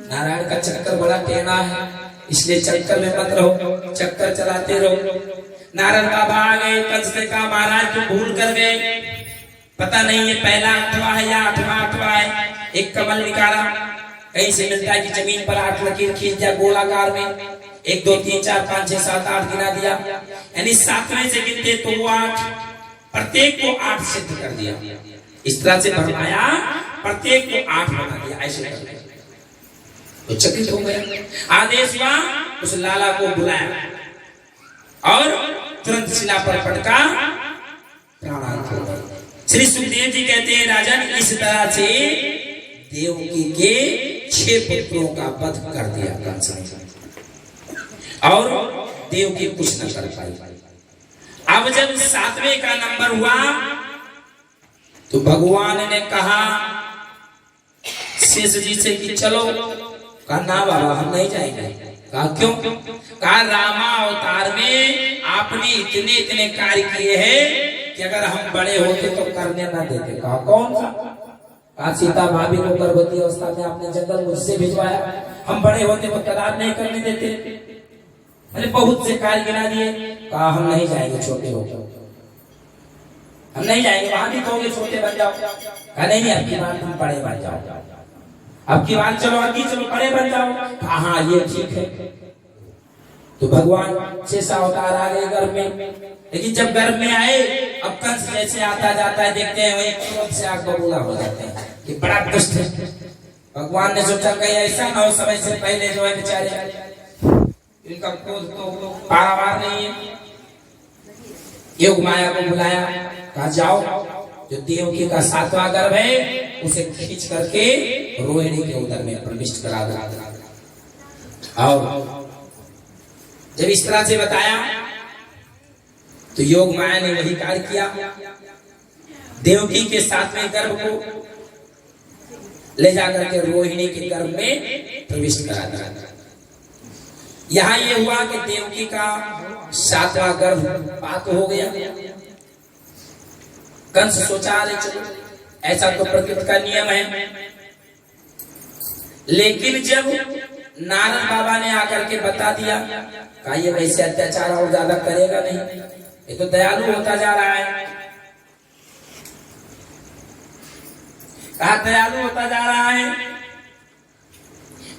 नारायण का चक्कर बड़ा टेढ़ा है, इसलिए चक्कर में मत रहो, चक्कर चलाते रहो। नारद बाबा आ गए, कंस ने कहा महाराज तुम भूल कर गए, पता नहीं ये पहला अठवा है या आठवां है। एक कमल निकाला, कहीं से मिलता है कि जमीन पर 8 लकीर खींच दिया गोलाकार में, 1 2 3 4 5 6 7 8 गिना दिया, यानी 7वें से गिनते तो वो 8, प्रत्येक को 8 सिद्ध कर दिया। इस तरह से फरमाया, प्रत्येक को 8 बना दिया, ऐसे कर दिया। तो चकित हो गया, आदेश हुआ, उस लाला को बुलाया और तुरंत शिला पर पटका, प्राणांत हो गए। श्री सुखदेव जी कहते हैं राजन, इस तरह से देवकी के 6 पुत्रों का वध कर दिया कंस ने, और देवकी कुछ न कर पाई। अब जब 7वें का नंबर हुआ तो भगवान ने कहा शेष जी से कि चलो, कहा ना बाबा हम नहीं जाएंगे। कहा क्यों? कहा रामा अवतार में आपने इतने इतने कार्य किए हैं कि अगर हम बड़े होते तो करने ना देते। कहा कौन सा? कहा सीता भाभी को गर्भवती अवस्था में आपने जंगल मुझसे भिजवाया, हम बड़े होते तो कदार नहीं करने देते। अरे बहुत से कार्य गिना दिए। कहा हम नहीं जाएंगे, छोटे हो हम नहीं जाएंगे, वहां भी कहोगे छोटे बन जाओ। कहा नहीं, अब की बार तुम बड़े बन जाओ, अब की बार चलो आगे चलो बड़े बन जाओ। हाँ ये ठीक है। तो भगवान 6 अवतार आ गए गर्भ में, लेकिन जब गर्भ में आए, अब कंस जैसे आता जाता है देखते हैं वही क्रोध से आग बबूला हो जाते हैं कि बड़ा दुष्ट है। भगवान ने सोचा कहीं ऐसा ना हो समय से पहले जो है बेचारे इनका क्रोध तो पारावार नहीं है। योग माया को बुलाया, कहा जाओ जो देवकी का 7वां गर्भ है उसे खींच करके रोहिणी के उदर में प्रविष्ट करा दो। और जब इस तरह से बताया तो योग माया ने वही कार्य किया, देवकी के 7वें गर्भ को ले जाकर के रोहिणी के गर्भ में प्रविष्ट करा दिया। यहां ये हुआ कि देवकी का 7वां गर्भ पात हो गया। कंस सोचा अरे चलो ऐसा तो प्रकृति का नियम है, लेकिन जब नारद बाबा ने आकर के बता दिया, कहा ये वैसे अत्याचार और ज्यादा करेगा नहीं, ये तो दयालु होता जा रहा है। कहा दयालु होता जा रहा है,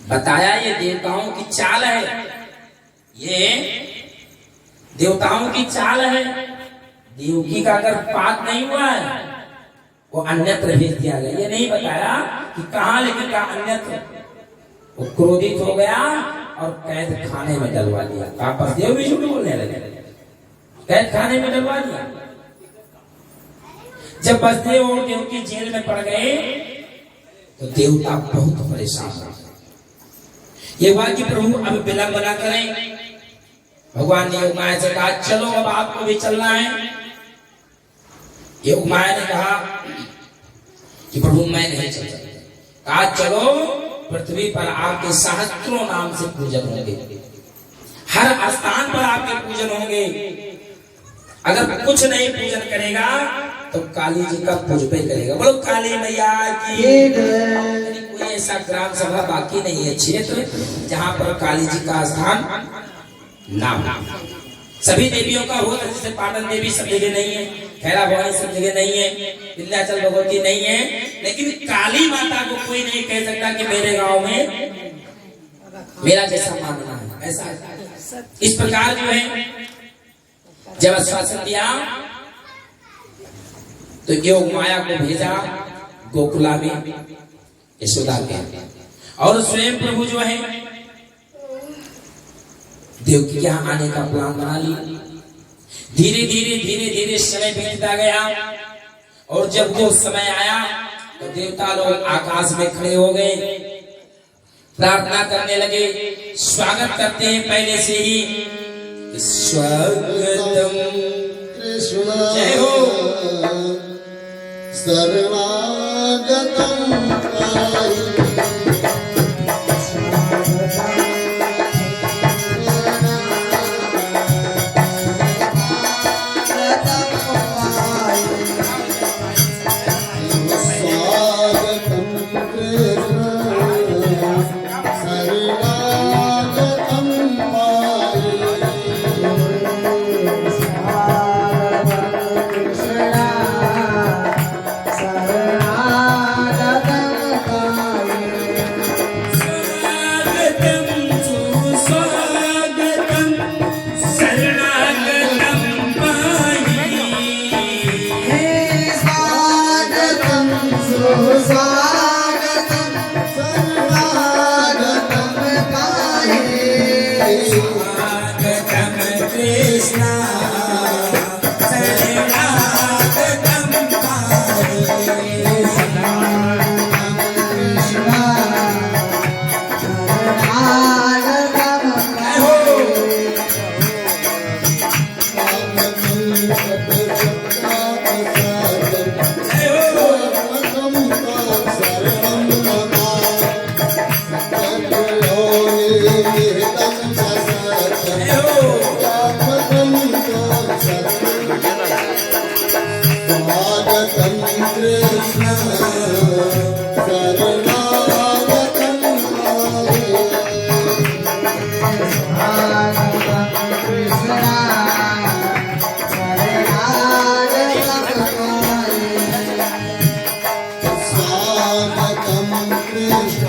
बताया ये देवताओं की चाल है, ये देवताओं की चाल है। देवकी का अगर पात नहीं हुआ है वो अन्यत्र भेज दिया गया, ये नहीं बताया कि कहां, लेकिन कहा अन्यत्र। वो क्रोधित हो गया और कैद खाने में डलवा दिया। कहा बसदेव भी झूठ बोलने लगे, कैद खाने में डलवा दिया। जब बसदेव और देवकी जेल में पड़ गए तो देवता बहुत परेशान हुए। ये हुआ कि प्रभु अब विलंब न करें। भगवान ने योग माया से कहा चलो अब आपको भी चलना है। योग माया ने कहा कि प्रभु मैं नहीं चल सकता। कहा चलो, पृथ्वी पर आपके सहस्त्रों नाम से पूजन होंगे, हर स्थान पर आपके पूजन होंगे। अगर कुछ नहीं पूजन करेगा तो काली जी का पूजन करेगा। बोलो काली मैया की। कोई ऐसा ग्राम सभा बाकी नहीं है क्षेत्र जहां पर काली जी का स्थान नाम। सभी देवियों का होता, जैसे पाटन देवी सब जगह नहीं है, खैरा भवानी सब जगह नहीं है, विंध्याचल भगवती नहीं है, लेकिन काली माता को कोई नहीं कह सकता कि मेरे गांव में मेरा जैसा मानना है। ऐसा इस प्रकार जो है जब आश्वासन दिया तो योग माया को भेजा गोकुला में यशोदा के, और स्वयं प्रभु जो है देवकी के यहाँ आने का प्लान बना लिया। धीरे धीरे धीरे धीरे समय बीतता गया, और जब वो समय आया तो देवता लोग आकाश में खड़े हो गए, प्रार्थना करने लगे, स्वागत करते हैं पहले से ही, स्वागतम कृष्ण जय हो शरणागतम कृष्ण शरणागतं स्वागतं कृष्ण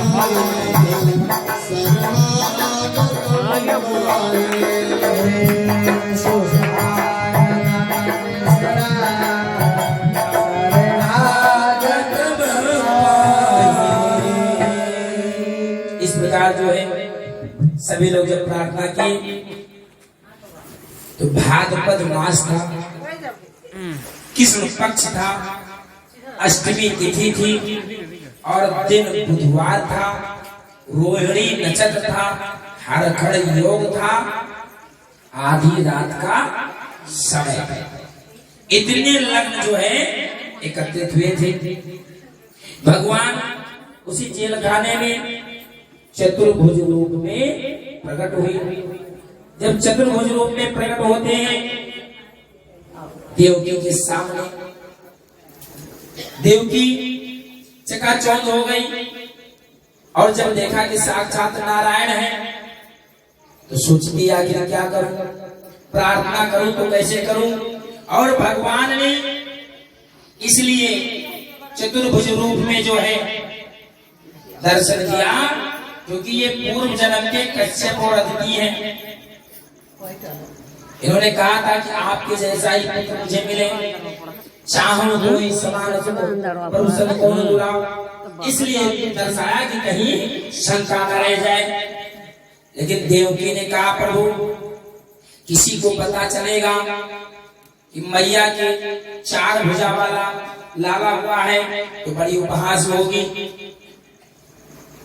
इस प्रकार जो है सभी लोग जब प्रार्थना की तो भाद्रपद मास था, कृष्ण पक्ष था, अष्टमी तिथि थी और दिन बुधवार था, रोहिणी नक्षत्र था, हरखड़ योग था, आधी रात का समय। इतने लग्न जो है एकत्रित हुए थे। भगवान उसी जेल खाने में चतुर्भुज रूप में प्रकट हुई। जब चतुर्भुज रूप में प्रकट होते हैं देवकी के सामने, देवकी चकाचौंध हो गई और जब देखा कि साक्षात नारायण है तो सोचती आखिर क्या करूं, प्रार्थना करूं तो कैसे करूं। और भगवान ने इसलिए चतुर्भुज रूप में जो है दर्शन दिया, क्योंकि ये पूर्व जन्म के कश्यप और अदिति हैं। इन्होंने कहा था कि आपके जैसा ही पुत्र मुझे मिले, चाहूं तो समान कौन बुलाओ, इसलिए दर्शाया कि कहीं शंका न रह जाए। लेकिन देवकी ने कहा प्रभु किसी को पता चलेगा कि मैया के 4 भुजा वाला लाला हुआ है तो बड़ी उपहास होगी।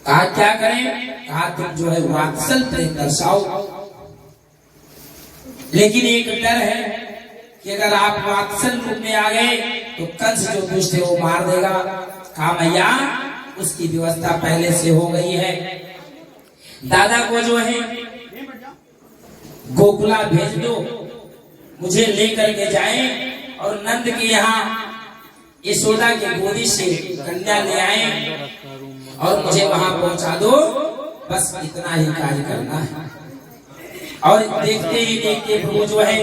कहा क्या करें, कहा तुम जो है वात्सल प्रेम दर्शाओ, लेकिन एक डर है कि अगर आप वात्सल रूप में आ गए तो कंस जो दुष्ट है वो मार देगा। कहा मैया उसकी व्यवस्था पहले से हो गई है। दादा को जो है गोकुला भेज दो, मुझे लेकर के जाए और नंद के यहाँ यशोदा के गोदी से कन्या ले आए और मुझे वहां पहुंचा दो, बस इतना ही कार्य करना है। और देखते ही देखते प्रभु जो है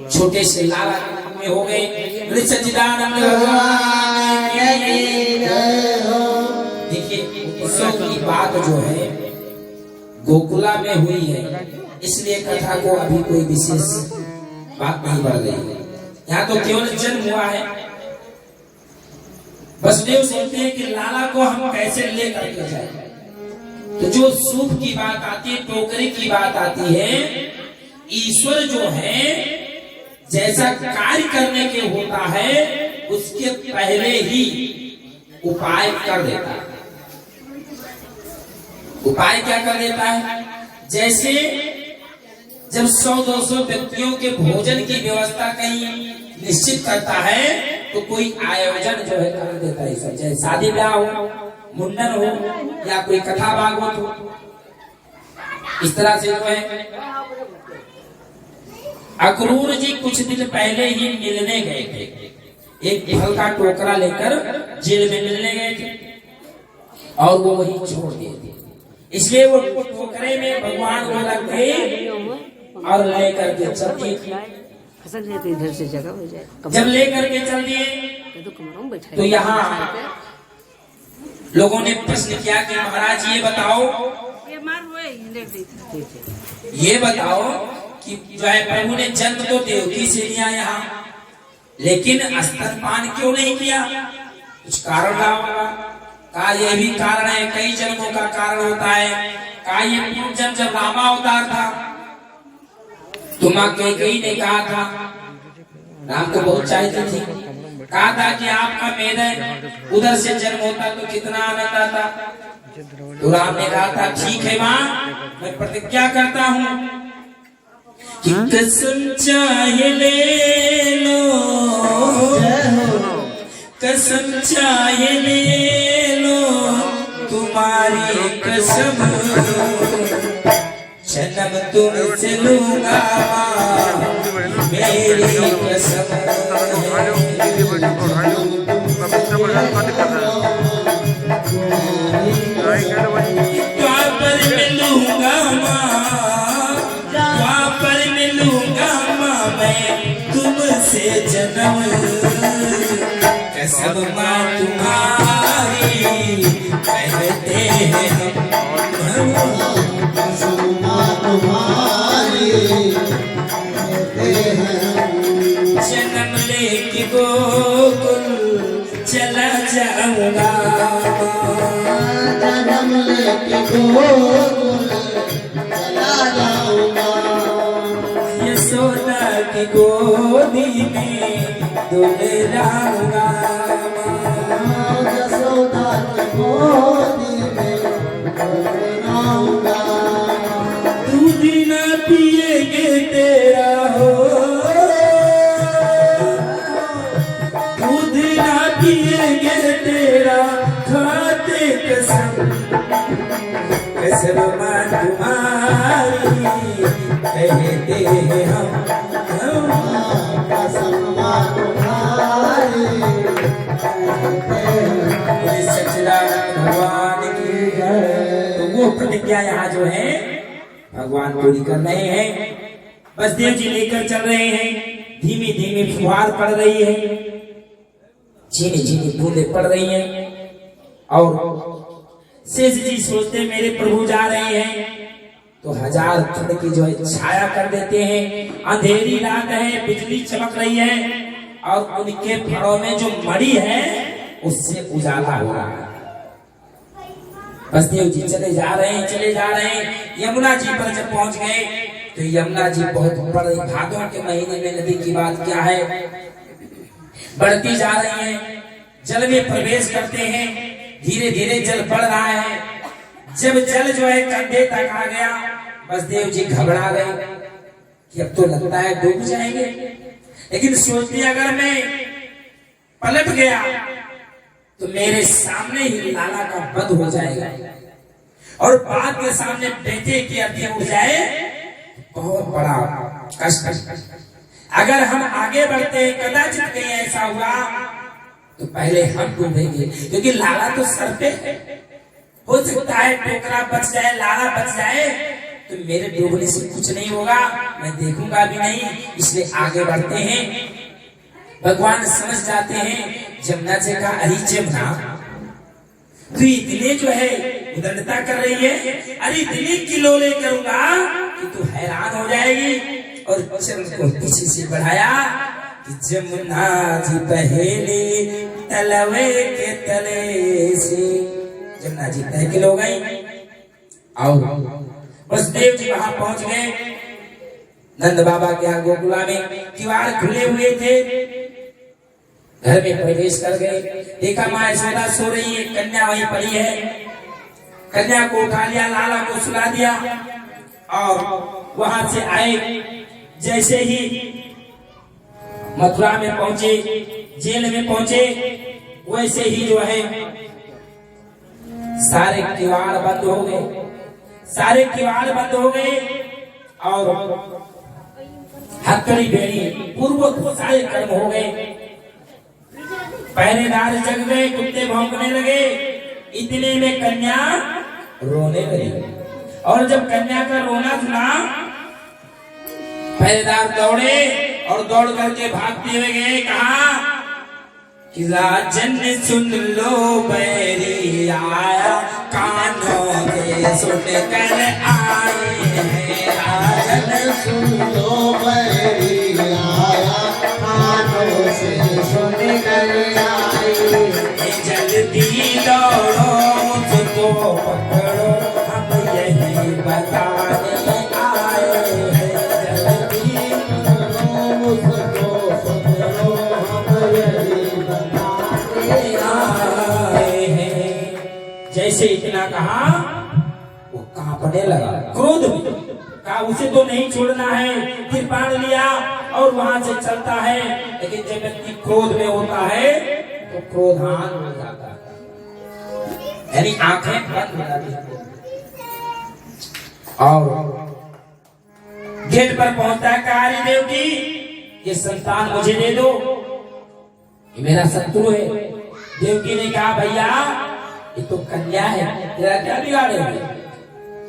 छोटे से लाला में हो गए। सच्चिदानंद भगवान देखिए उत्सव की बात जो है गोकुला में हुई है, इसलिए कथा को अभी कोई विशेष बात नहीं बढ़ रही है। यहाँ तो केवल जन्म हुआ है। वसुदेव सोचते हैं कि लाला को हम कैसे लेकर के जाए। तो जो सूप की बात आती है, टोकरी की बात आती है, ईश्वर जो है जैसा कार्य करने के होता है उसके पहले ही उपाय कर देता है। उपाय क्या कर देता है, जैसे जब 100-200 व्यक्तियों के भोजन की व्यवस्था कहीं निश्चित करता है तो कोई आयोजन जो है कर देता है। सब चाहे शादी ब्याह हो, मुंडन हो या कोई कथा भागवत हो, इस तरह से जो है। अक्रूर जी कुछ दिन पहले ही मिलने गए थे, एक फल का टोकरा लेकर जेल में मिलने गए थे और वो वहीं छोड़ दिए थे। इसलिए वो टोकरे में भगवान को रख गए और ले करके चल दिए। इधर से जगह हो जाए। जब ले करके चल दिए तो यहाँ लोगों ने प्रश्न किया कि महाराज ये बताओ कि जो है प्रभु ने जन्म तो देवकी से लिया यहाँ, लेकिन स्तनपान क्यों नहीं किया? कुछ कारण रहा होगा। कहा ये भी कारण है, कई जन्मों का कारण होता है। कहा ये पूर्व जन्म जब रामा अवतार था तो माँ कैकेयी ने कहा था, राम को बहुत चाहती थी, कहा था कि आपका मेदय उधर से जन्म होता तो कितना आनंद आता। तो राम ने कहा था ठीक है माँ, मैं प्रतिज्ञा करता हूँ कि कसम चाहे ले लो, कसम चाहे ले लो, तुम्हारी कसम जन्म तुमसे लूंगा मेरी कसम द्वापर में लूंगा द्वापर में लूंगा मैं तुमसे जन्म कसम माँ तुम्हारी कहते हैं हम जन्म लेके गोकुल चला जाऊंगा जन्म लेके गोकुल चला जाऊंगा यशोदा की गोदी में दुलराऊंगा यशोदा की गोदी में दुलराऊंगा दूध न पिएगे तेरा हो दूध न पिएगे तेरा खाते कसम कसम माँ तुम्हारी कहते हैं हम कसम माँ तुम्हारी भगवान की तो वो प्रतिज्ञा यहाँ जो है भगवान पूरी कर रहे हैं। बसदेव जी लेकर चल रहे हैं। धीमी धीमी फुहार पड़ रही है, झीनी झीनी बूंदें पड़ रही हैं और शेष जी सोचते मेरे प्रभु जा रहे हैं तो हजार खंड की जो है छाया कर देते हैं। अंधेरी रात है, बिजली चमक रही है और उनके फड़ों में जो मणि है उससे उजाला हो रहा है। बसदेव जी चले जा रहे हैं। यमुना जी पर जब पहुंच गए तो यमुना जी बहुत बड़े भादों के महीने में नदी की बात क्या है बढ़ती जा रही है। जल में प्रवेश करते हैं, धीरे धीरे जल बढ़ रहा है। जब जल जो है कंधे तक आ गया बसदेव जी घबरा गए कि अब तो लगता है डूब जाएंगे, लेकिन सोचते अगर मैं पलट गया तो मेरे सामने ही लाला का वध हो जाएगा और बाप के सामने बेटे की अर्थी उठ जाए बहुत बड़ा कष्ट। अगर हम आगे बढ़ते कदाचित कहीं ऐसा हुआ तो पहले हम डूबेंगे क्योंकि लाला तो सर पे है। हो सकता है टोकरा बच जाए, लाला बच जाए तो मेरे डूबने से कुछ नहीं होगा, मैं देखूंगा भी नहीं, इसलिए आगे बढ़ते हैं। भगवान समझ जाते हैं। जमुना जी का अरे जमुना तू इतने जो है उदंडता कर रही है, अरे इतनी किलोले करूंगा कि तू हैरान हो जाएगी। और चरण को पीछे से बढ़ाया कि जमुना जी पहले तलवे के तले से जमुना जी तहकिल हो गई और बसदेव जी वहां पहुंच गए। नंद बाबा के यहाँ गोकुला में किवाड़ खुले हुए थे, घर में प्रवेश कर गए। देखा माँ यशोदा सो रही है, कन्या वहीं पड़ी है। कन्या को उठा लिया, लाला को सुला दिया और वहां से आए। जैसे ही मथुरा में पहुंचे, जेल में पहुंचे, वैसे ही जो है सारे किवाड़ बंद हो गए, और हथकड़ी बेड़ी पूर्वक सारे कर्म हो गए। पहरेदार जग गए, कुत्ते भौंकने लगे। इतने में कन्या रोने लगी और जब कन्या का रोना सुना पहरेदार दौड़े और दौड़ करके भागते हुए गए। कहा कि राजन सुन लो बैरी आया, कानों के सुन कर आए हैं। राजन सुन लो बैरी आया, कानों से सुन कर आए। जल्दी दौड़ो मुझको पकड़ो, हम यही बताने आए हैं। जल्दी दौड़ो मुझको पकड़ो, हम यही बताने आए हैं। जैसे इतना कहा वो कांपने लगा, क्रोध में कहा उसे तो नहीं छोड़ना है। कृपाण लिया और वहां से चलता है, लेकिन जब व्यक्ति क्रोध में होता है तो क्रोधान हो जाता है, यानी आंखें बंद हो जाती हैं। और गेट पर पहुंचता है कारी देव की, ये संतान मुझे दे दो, ये मेरा शत्रु है। देवकी ने कहा भैया ये तो कन्या है, तेरा क्या बिगाड़ेगा?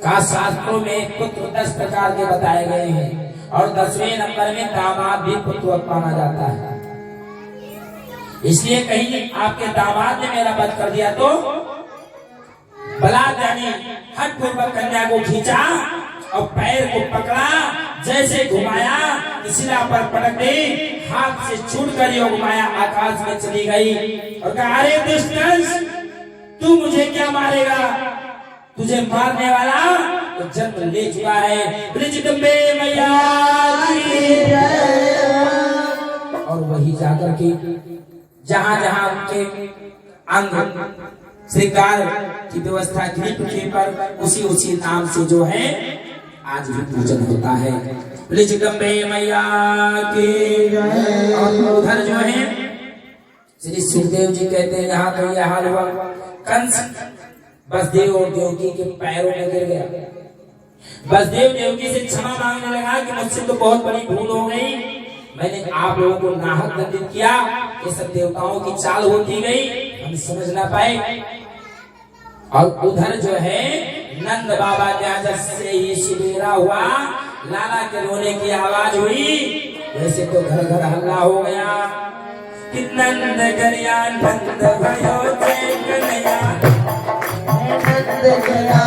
कहा शास्त्रों में पुत्र 10 प्रकार के बताए गए हैं और 10वें नंबर में दामाद भी पुत्र माना जाता है। इसलिए कहीं आपके दामाद ने मेरा वध कर दिया तो बलात् यानी हठ पूर्वक कन्या को खींचा और पैर को पकड़ा, जैसे घुमाया शिला पर पटक दी, हाथ से छूट कर यो घुमाया, आकाश में चली गई और कहा अरे दुष्टंस, तू मुझे क्या मारेगा? तुझे मारने वाला तो जन्म ले चुका है। जगदम्बे मैया की जय। और वही जाकर के जहां जहां उनके अंग श्रृंगार की व्यवस्था की पृथ्वी पर, उसी नाम से जो है आज भी पूजन होता है। जगदम्बे मैया की जय। और उधर जो है श्री सुखदेव जी कहते हैं यहाँ तो यह हाल हुआ, कंस बसदेव और देवकी के पैरों में गिर गया। बसदेव देवकी से क्षमा मांगने लगा कि मुझसे तो बहुत बड़ी भूल हो गई, मैंने आप लोगों को नाहक दंडित किया, ये सब देवताओं की चाल होती गई, हम समझ ना पाए। और उधर जो है नंद बाबा जहाँ जैसे ही शिवेरा हुआ, लाला के रोने की आवाज हुई, वैसे तो घर घर हल्ला हो गया कि नंद कन्या नंद भयो जय कन्हैया, नंद गया